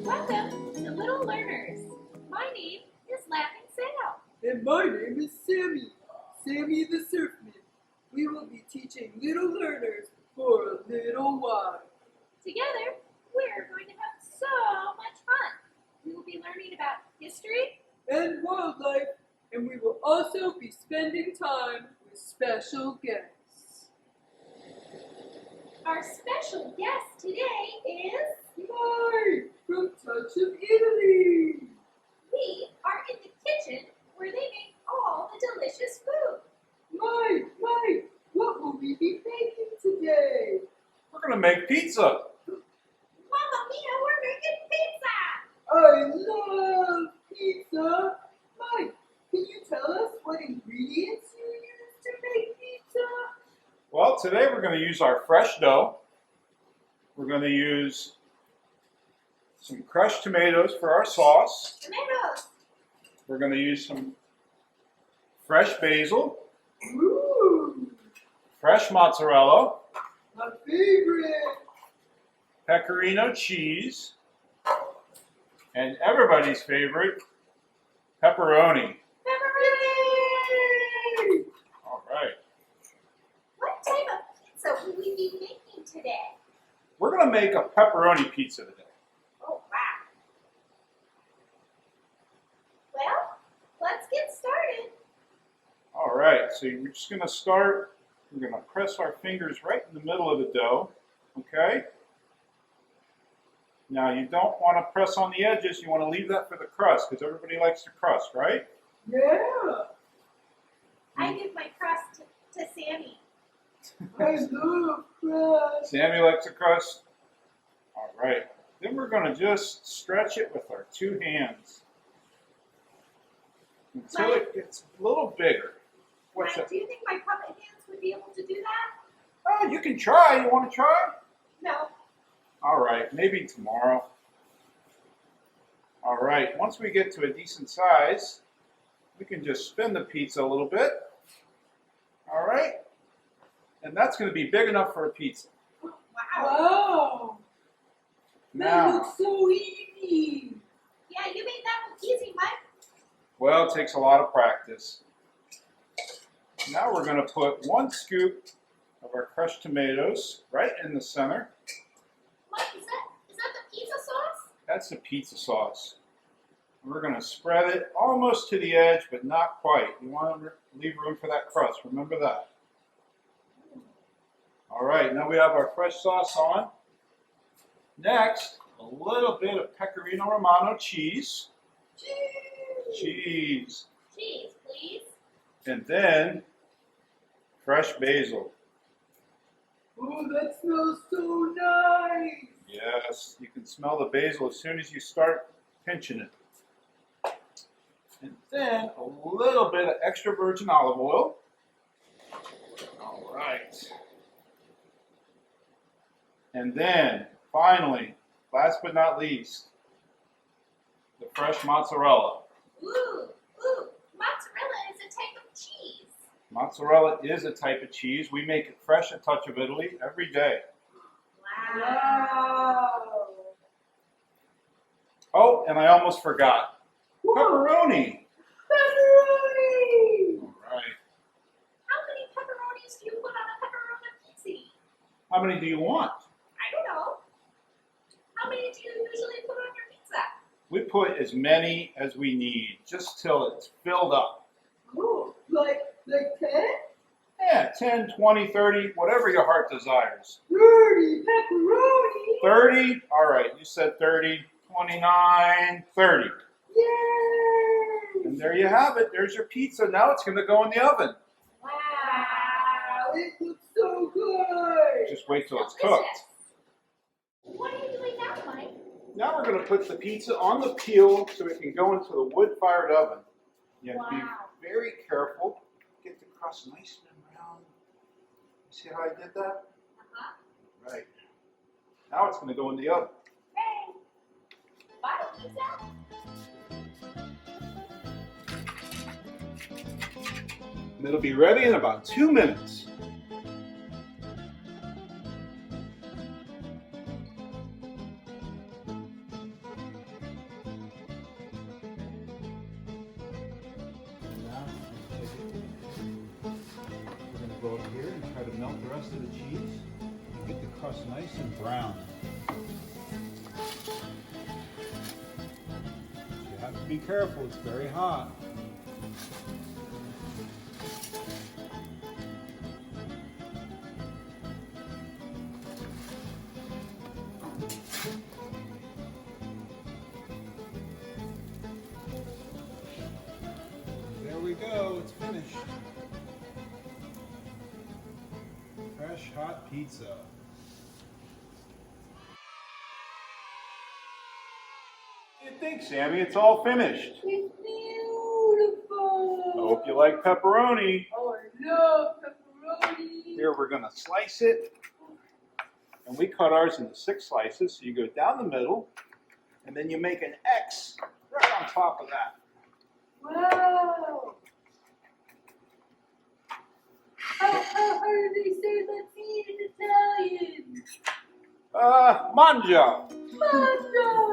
Welcome to Little Learners. My name is Laughing Sam. And my name is Sammy, Sammy the Surfman. We will be teaching little learners for a little while. Together, we're going to have so much fun. We will be learning about history And wildlife, and we will also be spending time with special guests. Our special guest today is... Mike from Touch of Italy. We are in the kitchen where they make all the delicious food. Mike, what will we be making today? We're going to make pizza. Mamma mia, we're making pizza! I love pizza. Mike, can you tell us what ingredients you use to make pizza? Well, today we're going to use our fresh dough. We're going to use some crushed tomatoes for our sauce. Tomatoes! We're going to use some fresh basil, Ooh, fresh mozzarella, my favorite. pecorino cheese, and everybody's favorite, pepperoni. Pepperoni! All right. What type of pizza will we be making today? We're going to make a pepperoni pizza today. Oh, wow. Well, let's get started. All right, so you're just going to start, we're going to press our fingers right in the middle of the dough, okay? Now you don't want to press on the edges, you want to leave that for the crust, because everybody likes the crust, right? Yeah, I give my crust to Sammy. I love crust. Sammy likes the crust? All right, then we're going to just stretch it with our two hands until it gets a little bigger. What's Mike, that? do you think my puppet hands would be able to do that? Oh, you can try. You want to try? No. All right, maybe tomorrow. All right, once we get to a decent size, we can just spin the pizza a little bit. All right, and that's going to be big enough for a pizza. Wow. Wow, that Now, looks so easy. Yeah, you made that look easy, Mike. well, it takes a lot of practice. Now we're going to put 1 scoop of our crushed tomatoes right in the center. Mike, is that the pizza sauce? That's the pizza sauce. We're going to spread it almost to the edge, but not quite. You want to leave room for that crust. Remember that. All right, now we have our fresh sauce on. Next, a little bit of pecorino romano cheese. Cheese. Cheese, please. And then fresh basil. Oh, that smells so nice. Yes, you can smell the basil as soon as you start pinching it. And then a little bit of extra virgin olive oil. All right. And then, finally, last but not least, the fresh mozzarella. Ooh, mozzarella is a type of cheese. Mozzarella is a type of cheese. We make it fresh at Touch of Italy every day. Wow. Wow. Oh, and I almost forgot. Whoa. Pepperoni. Pepperoni. All right. How many pepperonis do you put on a pepperoni pizza? How many do you want? I don't know. How many do you usually put on your pizza? We put as many as we need, just till it's filled up. Oh, like 10? Yeah, 10, 20, 30, whatever your heart desires. 30 pepperoni. 30? All right, you said 30, 29, 30. Yay! And there you have it. There's your pizza. Now it's going to go in the oven. Wow. Wow, it looks so good. Just wait till it's Delicious. cooked. What are you doing now, Mike? Now we're going to put the pizza on the peel so it can go into the wood-fired oven. You have to be Wow. very careful. Get the crust nice and brown. See how I did that? Uh-huh. Right. Now it's going to go in the oven. Hey. Bye, pizza. And it'll be ready in about 2 minutes. We're going to go over here and try to melt the rest of the cheese and get the crust nice and brown. You have to be careful, it's very hot. There we go, it's finished. Fresh hot pizza. What do you think, Sammy? It's all finished. It's beautiful. I hope you like pepperoni. Oh, I love pepperoni. Here, we're going to slice it. And we cut ours into 6 slices. So you go down the middle, and then you make an X right on top of that. Wow. How do they say let's eat in Italian? Mangia. Mangia.